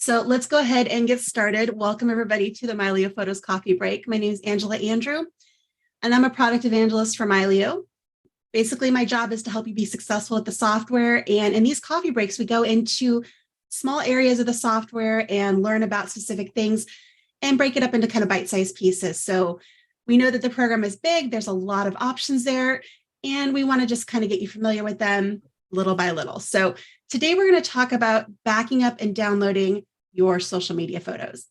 So let's go ahead and get started. Welcome everybody to the Mylio Photos Coffee Break. My name is Angela Andrieux, and I'm a product evangelist for Mylio. Basically, my job is to help you be successful at the software. And in these coffee breaks, we go into small areas of the software and learn about specific things and break it up into kind of bite-sized pieces. So we know that the program is big. There's a lot of options there, and we want to just kind of get you familiar with them little by little. So today we're going to talk about backing up and downloading your social media photos,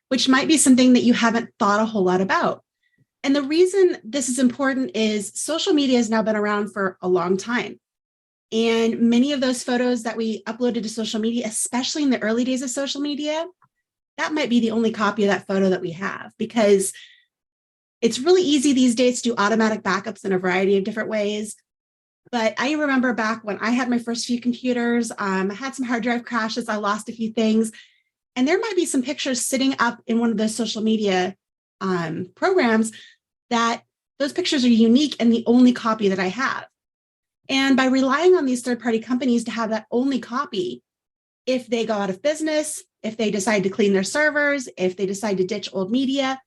which might be something that you haven't thought a whole lot about. And the reason this is important is social media has now been around for a long time. And many of those photos that we uploaded to social media, especially in the early days of social media, that might be the only copy of that photo that we have, because it's really easy these days to do automatic backups in a variety of different ways. But I remember back when I had my first few computers, I had some hard drive crashes, I lost a few things. And there might be some pictures sitting up in one of those social media programs that those pictures are unique and the only copy that I have. And by relying on these third-party companies to have that only copy, if they go out of business, if they decide to clean their servers, if they decide to ditch old media,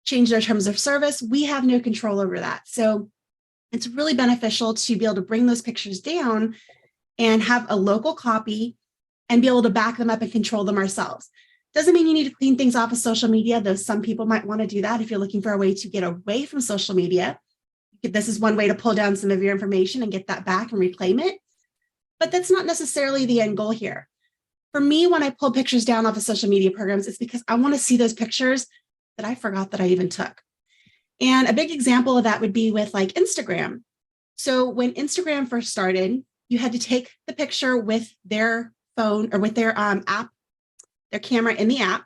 change their terms of service, we have no control over that. So it's really beneficial to be able to bring those pictures down and have a local copy and be able to back them up and control them ourselves. Doesn't mean you need to clean things off of social media, though some people might want to do that if you're looking for a way to get away from social media. This is one way to pull down some of your information and get that back and reclaim it. But that's not necessarily the end goal here. For me, when I pull pictures down off of social media programs, it's because I want to see those pictures that I forgot that I even took. And a big example of that would be with like Instagram. So when Instagram first started, you had to take the picture with their phone or with their app, their camera in the app,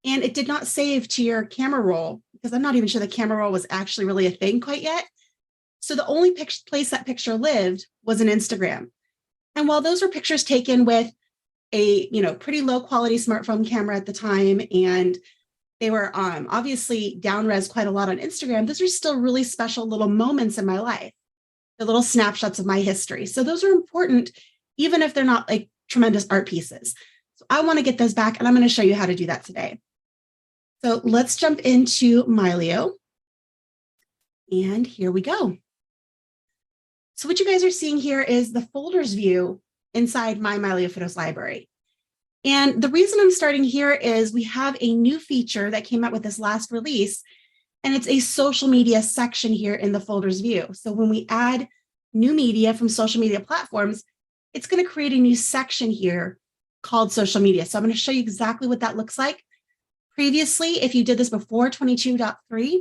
and it did not save to your camera roll, because I'm not even sure the camera roll was actually really a thing quite yet. So the only place that picture lived was in Instagram. And while those were pictures taken with a pretty low quality smartphone camera at the time, and they were obviously down-res quite a lot on Instagram, those are still really special little moments in my life, the little snapshots of my history. So those are important, even if they're not like tremendous art pieces. So I want to get those back, and I'm going to show you how to do that today. So let's jump into Mylio. And here we go. So what you guys are seeing here is the folders view inside my Mylio Photos library. And the reason I'm starting here is we have a new feature that came out with this last release, and it's a social media section here in the folders view. So when we add new media from social media platforms, it's going to create a new section here called social media. So I'm going to show you exactly what that looks like. Previously, if you did this before 22.3,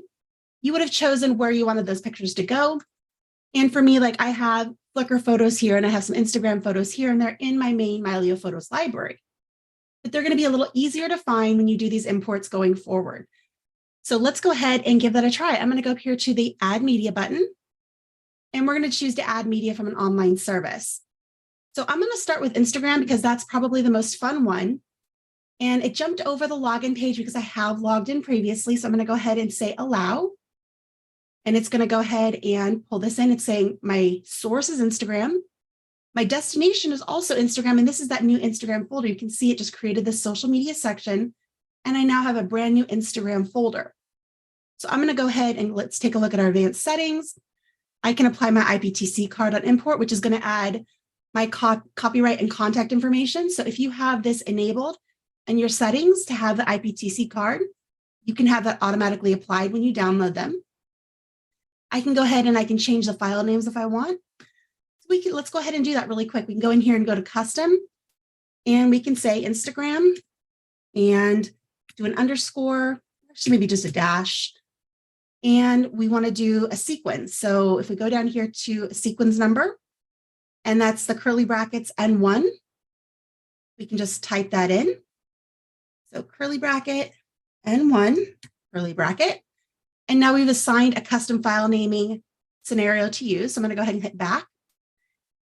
you would have chosen where you wanted those pictures to go. And for me, like I have Flickr photos here and I have some Instagram photos here, and they're in my main Mylio Photos library. But they're going to be a little easier to find when you do these imports going forward. So let's go ahead and give that a try. I'm going to go up here to the Add Media button, and we're going to choose to add media from an online service. So I'm going to start with Instagram because that's probably the most fun one. And it jumped over the login page because I have logged in previously. So I'm going to go ahead and say allow. And it's going to go ahead and pull this in. It's saying my source is Instagram. My destination is also Instagram. And this is that new Instagram folder. You can see it just created this social media section. And I now have a brand new Instagram folder. So I'm going to go ahead and let's take a look at our advanced settings. I can apply my IPTC card on import, which is going to add my copyright and contact information. So if you have this enabled in your settings to have the IPTC card, you can have that automatically applied when you download them. I can go ahead and I can change the file names if I want. So let's go ahead and do that really quick. We can go in here and go to custom, and we can say Instagram and do an underscore, actually maybe just a dash. And we want to do a sequence. So if we go down here to a sequence number, and that's the curly brackets N1, we can just type that in. So curly bracket N1, curly bracket. And now we've assigned a custom file naming scenario to use. So I'm going to go ahead and hit back.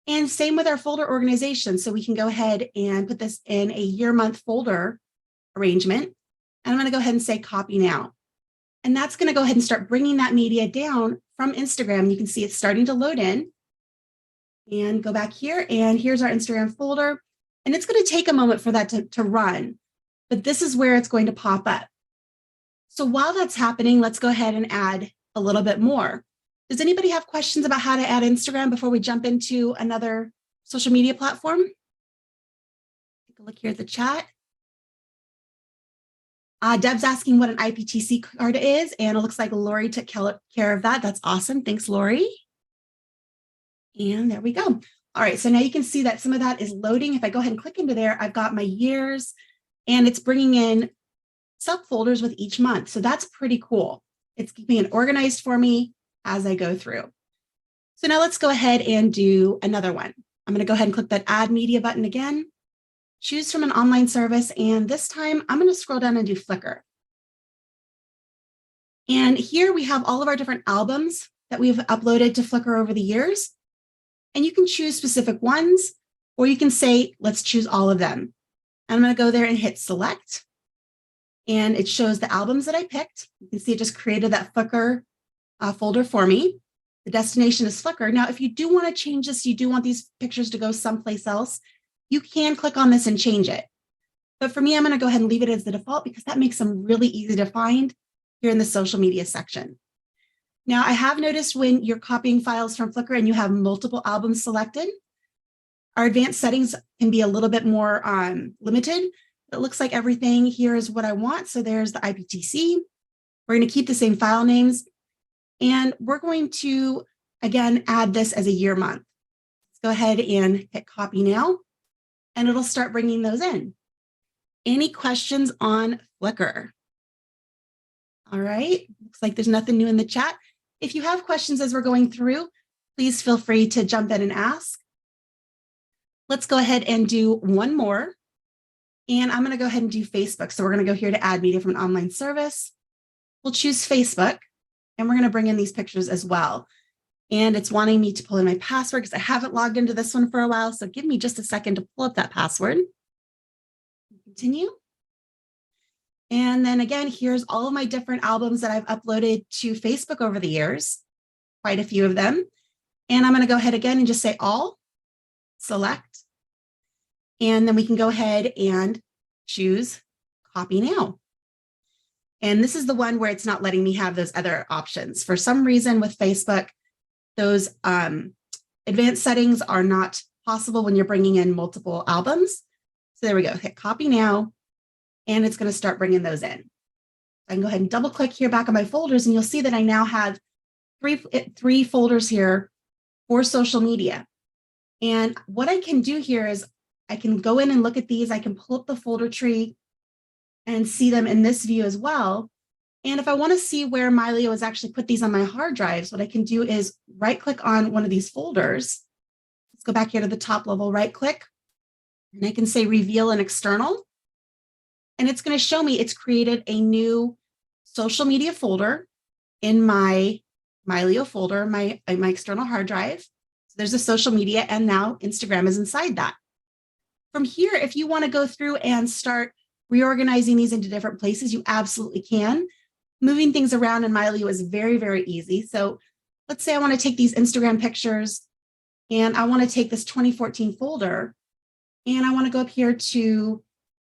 And same with our folder organization. So we can go ahead and put this in a year-month folder arrangement. And I'm going to go ahead and say copy now. And that's going to go ahead and start bringing that media down from Instagram. You can see it's starting to load in. And go back here, and here's our Instagram folder. And it's going to take a moment for that to run, but this is where it's going to pop up. So while that's happening, let's go ahead and add a little bit more. Does anybody have questions about how to add Instagram before we jump into another social media platform? Take a look here at the chat. Deb's asking what an IPTC card is, and it looks like Lori took care of that. That's awesome. Thanks, Lori. And there we go. All right, so now you can see that some of that is loading. If I go ahead and click into there, I've got my years, and it's bringing in subfolders with each month. So that's pretty cool. It's keeping it organized for me as I go through. So now let's go ahead and do another one. I'm going to go ahead and click that Add Media button again, choose from an online service, and this time I'm going to scroll down and do Flickr. And here we have all of our different albums that we've uploaded to Flickr over the years. And you can choose specific ones, or you can say, let's choose all of them. I'm going to go there and hit select. And it shows the albums that I picked. You can see it just created that Flickr folder for me. The destination is Flickr. Now, if you do want to change this, you do want these pictures to go someplace else, you can click on this and change it. But for me, I'm going to go ahead and leave it as the default because that makes them really easy to find here in the social media section. Now, I have noticed when you're copying files from Flickr and you have multiple albums selected, our advanced settings can be a little bit more limited. It looks like everything here is what I want. So there's the IPTC. We're going to keep the same file names. And we're going to, again, add this as a year month. Let's go ahead and hit copy now, and it'll start bringing those in. Any questions on Flickr? All right, looks like there's nothing new in the chat. If you have questions as we're going through, please feel free to jump in and ask. Let's go ahead and do one more. And I'm going to go ahead and do Facebook. So we're going to go here to add media from an online service. We'll choose Facebook, and we're going to bring in these pictures as well. And it's wanting me to pull in my password because I haven't logged into this one for a while. So give me just a second to pull up that password. Continue. And then again, here's all of my different albums that I've uploaded to Facebook over the years, quite a few of them. And I'm going to go ahead again and just say all, select, and then we can go ahead and choose copy now. And this is the one where it's not letting me have those other options. For some reason with Facebook, those advanced settings are not possible when you're bringing in multiple albums. So there we go, hit copy now, and it's going to start bringing those in. I can go ahead and double click here back on my folders, and you'll see that I now have three folders here for social media. And what I can do here is I can go in and look at these. I can pull up the folder tree and see them in this view as well. And if I want to see where Mylio has actually put these on my hard drives, what I can do is right click on one of these folders. Let's go back here to the top level, right click, and I can say reveal an external. And it's going to show me it's created a new social media folder in my Mylio folder, my external hard drive. So there's a social media, and now Instagram is inside that. From here, if you want to go through and start reorganizing these into different places, you absolutely can. Moving things around in Mylio is very, very easy. So let's say I want to take these Instagram pictures and I want to take this 2014 folder and I want to go up here to,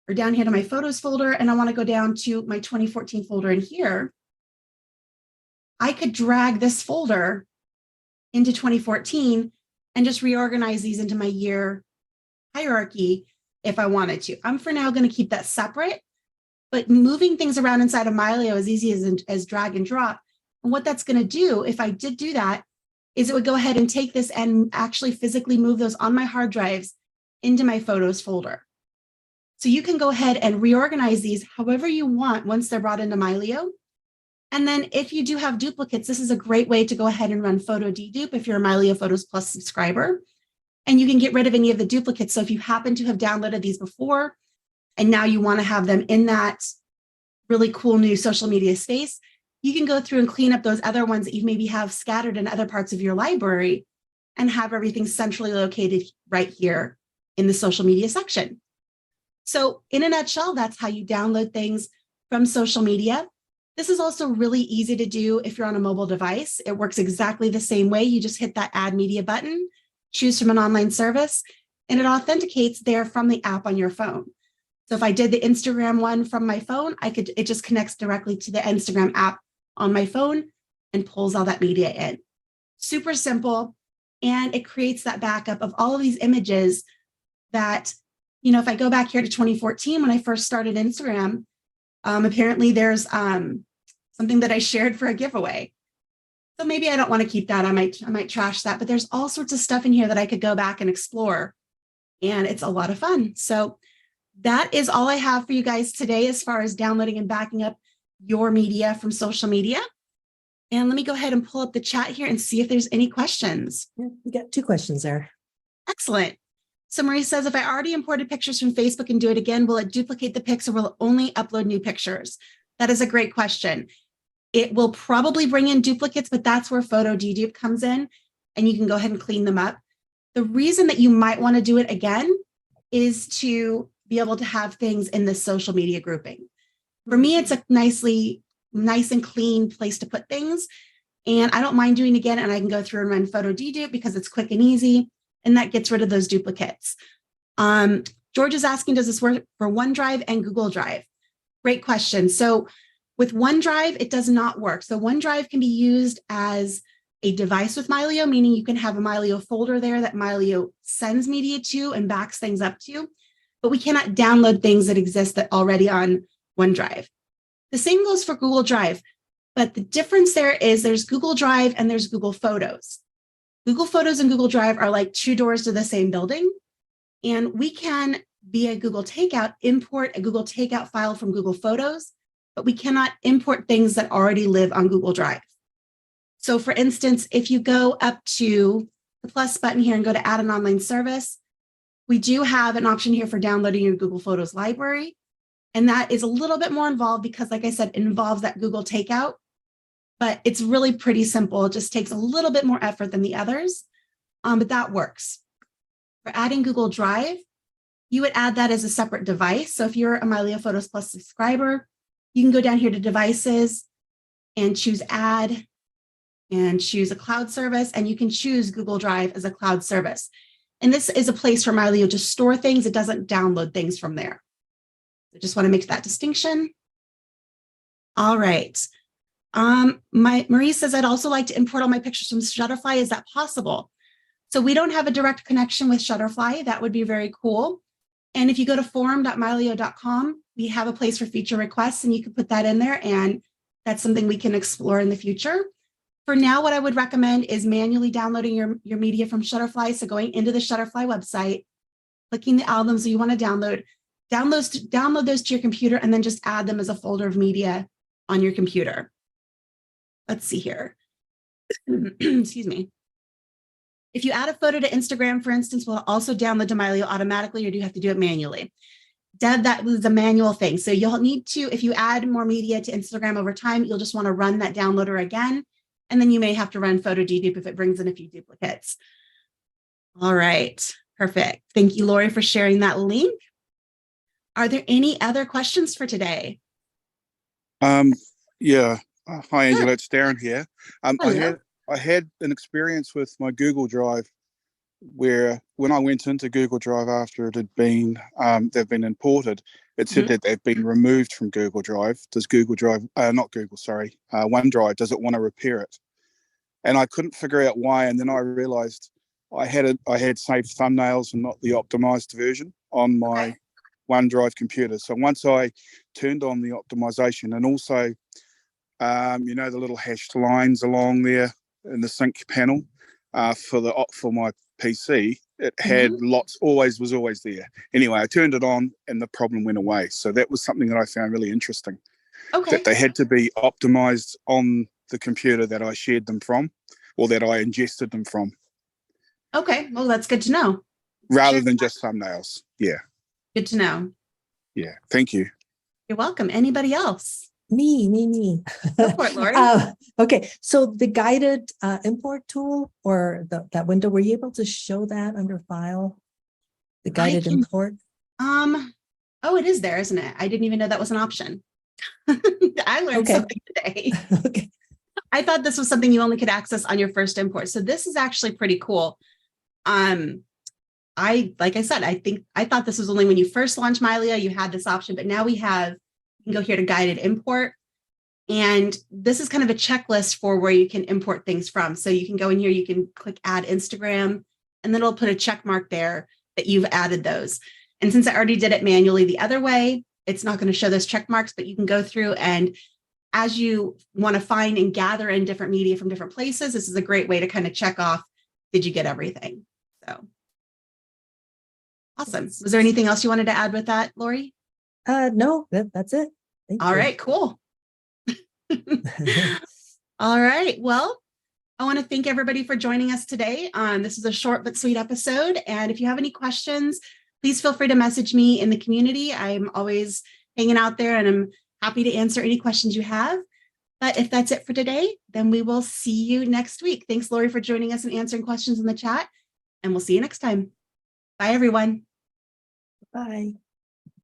or down here to my photos folder, and I want to go down to my 2014 folder in here. I could drag this folder into 2014 and just reorganize these into my year hierarchy if I wanted to. I'm for now going to keep that separate, but moving things around inside of Mylio is easy as drag and drop. And what that's going to do, if I did do that, is it would go ahead and take this and actually physically move those on my hard drives into my photos folder. So you can go ahead and reorganize these however you want once they're brought into Mylio. And then if you do have duplicates, this is a great way to go ahead and run photo dedupe if you're a Mylio Photos Plus subscriber. And you can get rid of any of the duplicates. So if you happen to have downloaded these before, and now you want to have them in that really cool new social media space, you can go through and clean up those other ones that you maybe have scattered in other parts of your library and have everything centrally located right here in the social media section. So in a nutshell, that's how you download things from social media. This is also really easy to do if you're on a mobile device. It works exactly the same way. You just hit that Add Media button, choose from an online service, and it authenticates there from the app on your phone. So if I did the Instagram one from my phone, it just connects directly to the Instagram app on my phone and pulls all that media in. Super simple. And it creates that backup of all of these images that, if I go back here to 2014, when I first started Instagram, apparently there's something that I shared for a giveaway. So maybe I don't want to keep that. I might trash that, but there's all sorts of stuff in here that I could go back and explore. And it's a lot of fun. So that is all I have for you guys today as far as downloading and backing up your media from social media. And let me go ahead and pull up the chat here and see if there's any questions. We got 2 questions there. Excellent. So Marie says, if I already imported pictures from Facebook and do it again, will it duplicate the pics or will it only upload new pictures? That is a great question. It will probably bring in duplicates, but that's where photo dedupe comes in, and you can go ahead and clean them up. The reason that you might want to do it again is to be able to have things in the social media grouping. For me, it's a nice and clean place to put things. And I don't mind doing it again, and I can go through and run photo dedupe because it's quick and easy, and that gets rid of those duplicates. George is asking, does this work for OneDrive and Google Drive? Great question. So with OneDrive, it does not work. So OneDrive can be used as a device with Mylio, meaning you can have a Mylio folder there that Mylio sends media to and backs things up to, but we cannot download things that exist that already on OneDrive. The same goes for Google Drive, but the difference there is there's Google Drive and there's Google Photos. Google Photos and Google Drive are like 2 doors to the same building, and we can, via Google Takeout, import a Google Takeout file from Google Photos, but we cannot import things that already live on Google Drive. So for instance, if you go up to the plus button here and go to add an online service, we do have an option here for downloading your Google Photos library. And that is a little bit more involved because, like I said, it involves that Google Takeout, but it's really pretty simple. It just takes a little bit more effort than the others, but that works. For adding Google Drive, you would add that as a separate device. So if you're a Mylio Photos Plus subscriber, you can go down here to devices and choose add and choose a cloud service, and you can choose Google Drive as a cloud service. And this is a place for Mylio to store things. It doesn't download things from there. I just want to make that distinction. All right. Marie says, I'd also like to import all my pictures from Shutterfly. Is that possible? So we don't have a direct connection with Shutterfly. That would be very cool. And if you go to forum.mylio.com, we have a place for feature requests, and you can put that in there, and that's something we can explore in the future. For now, what I would recommend is manually downloading your media from Shutterfly. So going into the Shutterfly website, clicking the albums that you want to download those to your computer, and then just add them as a folder of media on your computer. Let's see here. Excuse me. If you add a photo to Instagram, for instance, will it also download to Mylio automatically, or do you have to do it manually? Deb, that was a manual thing. So you'll need to, if you add more media to Instagram over time, you'll just want to run that downloader again. And then you may have to run photo dedupe if it brings in a few duplicates. All right, perfect. Thank you, Lori, for sharing that link. Are there any other questions for today? Yeah. Hi, Angela. Sure. It's Darren here. I had an experience with my Google Drive where when I went into Google Drive after it had been they've been imported, it said that they've been removed from Google Drive. Does Google Drive, OneDrive, does it want to repair it? And I couldn't figure out why. And then I realized I had saved thumbnails and not the optimized version on my OneDrive computer. So once I turned on the optimization, and also, the little hashed lines along there in the sync panel for my PC, it had was always there. Anyway, I turned it on and the problem went away. So that was something that I found really interesting. Okay. That they had to be optimized on the computer that I shared them from, or that I ingested them from. Okay, well, that's good to know. Rather than just thumbnails. Yeah. Good to know. Yeah, thank you. You're welcome. Anybody else? Me. Go for it, Lori. Okay, so the guided import tool, or that window, were you able to show that under File? The guided import? Oh, it is there, isn't it? I didn't even know that was an option. I learned something today. Okay. I thought this was something you only could access on your first import. So this is actually pretty cool. I'll like I said, I thought this was only when you first launched Mylio, you had this option, but now you can go here to guided import. And this is kind of a checklist for where you can import things from. So you can go in here, you can click add Instagram, and then it'll put a check mark there that you've added those. And since I already did it manually the other way, it's not going to show those check marks, but you can go through, and as you want to find and gather in different media from different places, this is a great way to kind of check off, did you get everything? So awesome. Was there anything else you wanted to add with that, Lori? No, that's it. Thank All you. right, cool. All right. Well, I want to thank everybody for joining us today. This is a short but sweet episode. And if you have any questions, please feel free to message me in the community. I'm always hanging out there and I'm happy to answer any questions you have. But if that's it for today, then we will see you next week. Thanks, Lori, for joining us and answering questions in the chat. And we'll see you next time. Bye, everyone. Bye.